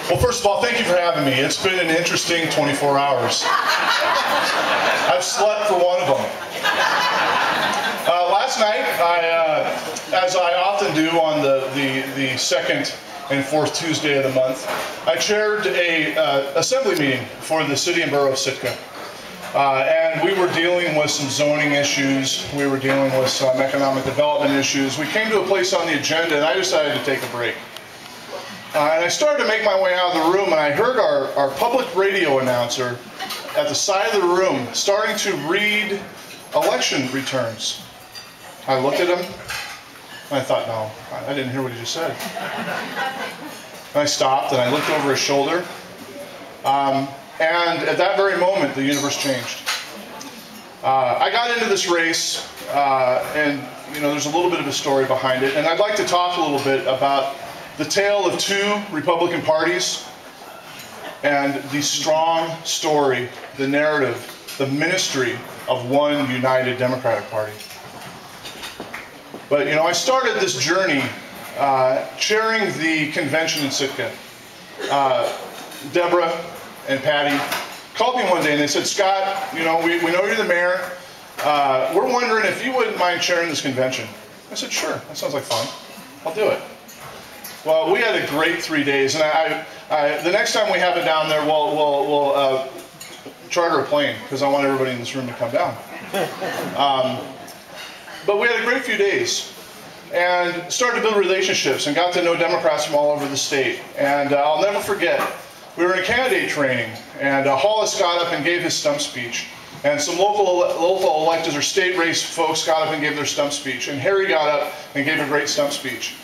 Well, first of all, thank you for having me. It's been an interesting 24 hours. I've slept for one of them. Last night, as I often do on the second and fourth Tuesday of the month, I chaired a assembly meeting for the city and borough of Sitka. And we were dealing with some zoning issues. We were dealing with some economic development issues. We came to a place on the agenda, and I decided to take a break. And I started to make my way out of the room, and I heard our public radio announcer at the side of the room starting to read election returns. I looked at him, and I thought, no, I didn't hear what he just said. And I stopped, and I looked over his shoulder. And at that very moment, the universe changed. I got into this race, and there's a little bit of a story behind it, and I'd like to talk a little bit about the tale of two Republican parties and the strong story, the narrative, the ministry of one united Democratic Party. But I started this journey chairing the convention in Sitka. Deborah and Patty called me one day and they said, Scott, we know you're the mayor. We're wondering if you wouldn't mind chairing this convention. I said, sure, that sounds like fun. I'll do it. Well, we had a great 3 days, and the next time we have it down there, we'll charter a plane, because I want everybody in this room to come down. But we had a great few days, and started to build relationships, and got to know Democrats from all over the state. And I'll never forget, we were in candidate training, and Hollis got up and gave his stump speech. And some local electeds or state race folks got up and gave their stump speech. And Harry got up and gave a great stump speech.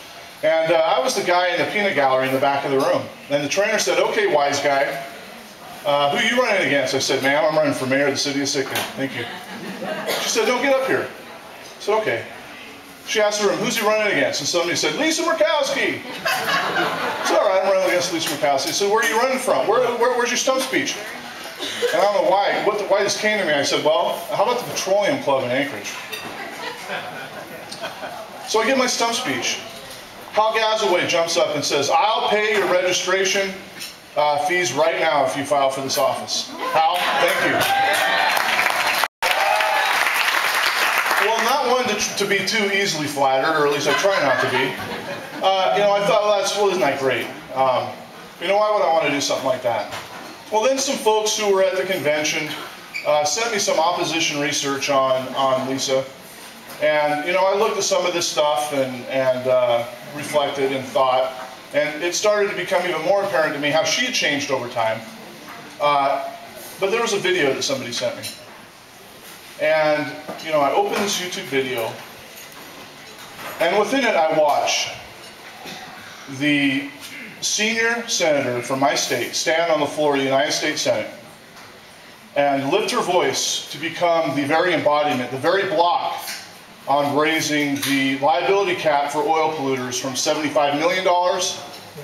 And I was the guy in the peanut gallery in the back of the room. And the trainer said, okay, wise guy, who are you running against? I said, ma'am, I'm running for mayor of the city of Sitka. Thank you. She said, no, get up here. I said, okay. She asked the room, who's he running against? And somebody said, Lisa Murkowski. I said, all right, I'm running against Lisa Murkowski. I said, where are you running from? Where's your stump speech? And I don't know why this came to me. I said, well, how about the Petroleum Club in Anchorage? So I give my stump speech. Hal Gazaway jumps up and says, I'll pay your registration fees right now if you file for this office. Hal, thank you. Well, I'm not one to be too easily flattered, or at least I try not to be. I thought, well, isn't that great? Why would I want to do something like that? Well, then some folks who were at the convention sent me some opposition research on Lisa. And, I looked at some of this stuff and reflected and thought, and it started to become even more apparent to me how she had changed over time. But there was a video that somebody sent me. And, I opened this YouTube video, and within it I watch the senior senator from my state stand on the floor of the United States Senate and lift her voice to become the very embodiment, the very block on raising the liability cap for oil polluters from $75 million to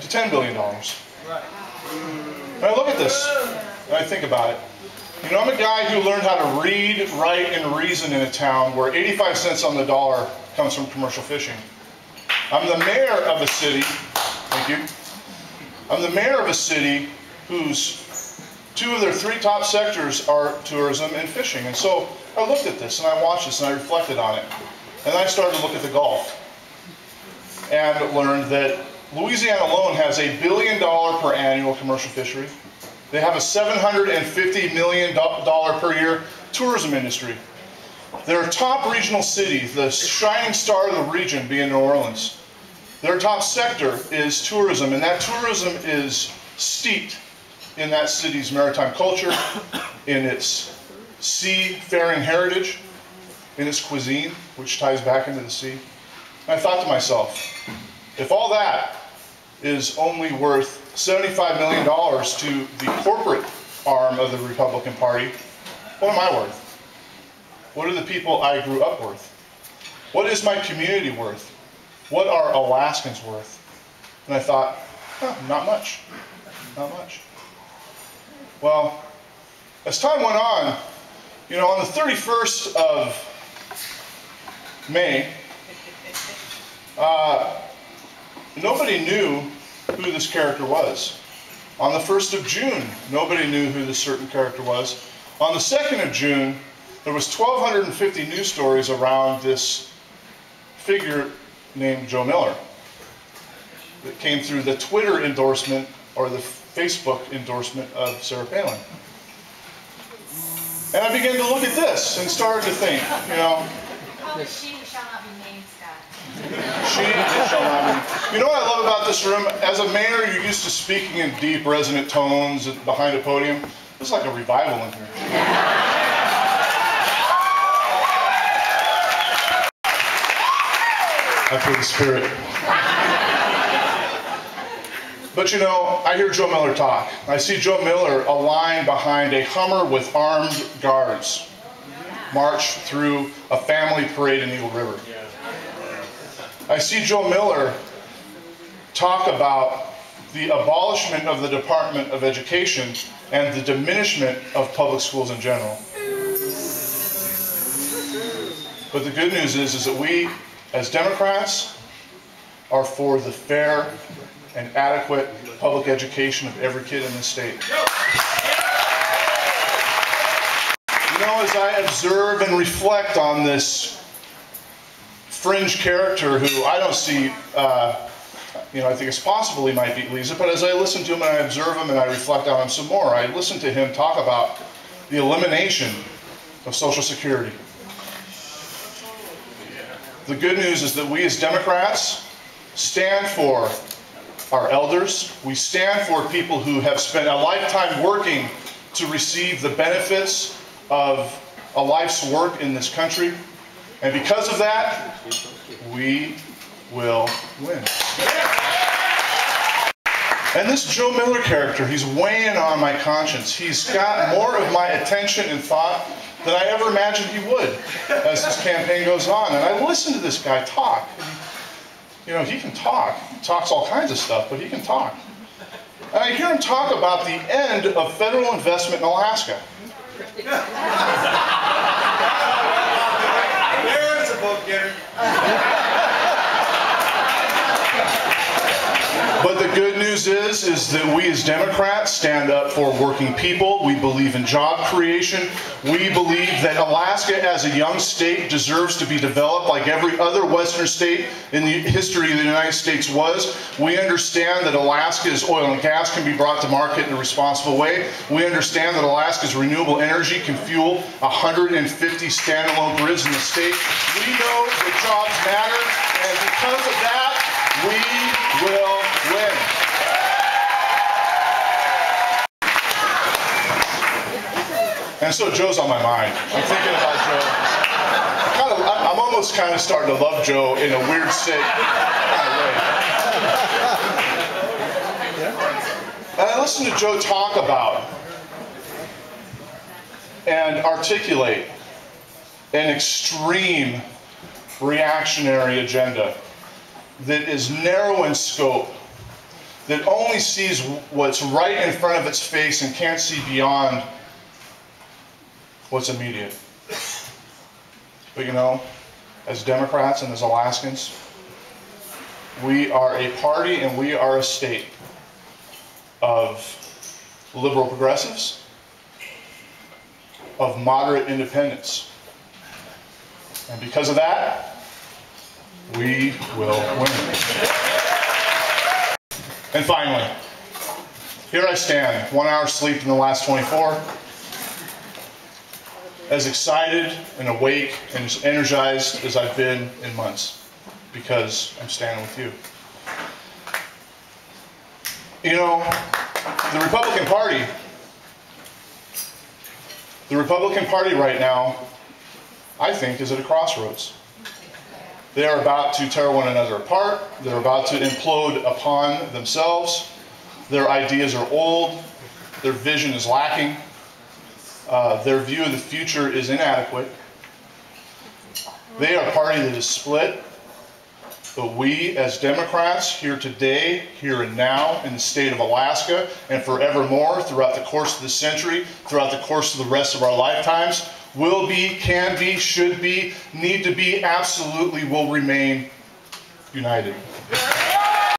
$10 billion. Right. And I look at this, and I think about it. I'm a guy who learned how to read, write, and reason in a town where 85 cents on the dollar comes from commercial fishing. I'm the mayor of a city, thank you. I'm the mayor of a city whose two of their three top sectors are tourism and fishing. And so I looked at this, and I watched this, and I reflected on it. And I started to look at the Gulf and learned that Louisiana alone has $1 billion per annual commercial fishery. They have a $750 million per year tourism industry. Their top regional city, the shining star of the region being New Orleans, their top sector is tourism, and that tourism is steeped in that city's maritime culture, in its seafaring heritage, in its cuisine, which ties back into the sea. And I thought to myself, if all that is only worth $75 million to the corporate arm of the Republican Party, what am I worth? What are the people I grew up worth? What is my community worth? What are Alaskans worth? And I thought, not much. Not much. Well, as time went on the 31st of May, nobody knew who this character was. On the 1st of June, nobody knew who this certain character was. On the 2nd of June, there was 1,250 news stories around this figure named Joe Miller that came through the Twitter endorsement or the Facebook endorsement of Sarah Palin. And I began to look at this and started to think, you know. Oh, she who shall not be named, Scott. She shall not be. You know what I love about this room? As a mayor, you're used to speaking in deep, resonant tones behind a podium. It's like a revival in here. I feel the spirit. But you know, I hear Joe Miller talk. I see Joe Miller aligned behind a Hummer with armed guards march through a family parade in Eagle River. I see Joe Miller talk about the abolishment of the Department of Education and the diminishment of public schools in general. But the good news is that we, as Democrats, are for the fair and adequate public education of every kid in this state. You know, as I observe and reflect on this fringe character who I don't see, you know, I think it's possible he might beat Lisa, but as I listen to him and I observe him and I reflect on him some more, I listen to him talk about the elimination of Social Security. The good news is that we as Democrats stand for our elders. We stand for people who have spent a lifetime working to receive the benefits of a life's work in this country. And because of that, we will win. And this Joe Miller character, he's weighing on my conscience. He's got more of my attention and thought than I ever imagined he would as this campaign goes on. And I listen to this guy talk. You know, he can talk. He talks all kinds of stuff, but he can talk. And I hear him talk about the end of federal investment in Alaska. There's a boat getter. But the good news is that we as Democrats stand up for working people. We believe in job creation. We believe that Alaska as a young state deserves to be developed like every other Western state in the history of the United States was. We understand that Alaska's oil and gas can be brought to market in a responsible way. We understand that Alaska's renewable energy can fuel 150 standalone grids in the state. We know that jobs matter, and because of that, we will win. And so Joe's on my mind. I'm thinking about Joe. I'm almost kind of starting to love Joe in a weird, sick kind of way. And I listened to Joe talk about and articulate an extreme reactionary agenda that is narrow in scope, that only sees what's right in front of its face and can't see beyond what's immediate. But you know, as Democrats and as Alaskans, we are a party and we are a state of liberal progressives, of moderate independents. And because of that, we will win. And finally, here I stand, 1 hour sleep in the last 24, as excited and awake and as energized as I've been in months, because I'm standing with you. You know, the Republican Party right now, I think, is at a crossroads. They are about to tear one another apart. They're about to implode upon themselves. Their ideas are old. Their vision is lacking. Their view of the future is inadequate. They are a party that is split. But we, as Democrats, here today, here and now, in the state of Alaska, and forevermore, throughout the course of the century, throughout the course of the rest of our lifetimes, will be, can be, should be, need to be, absolutely will remain united.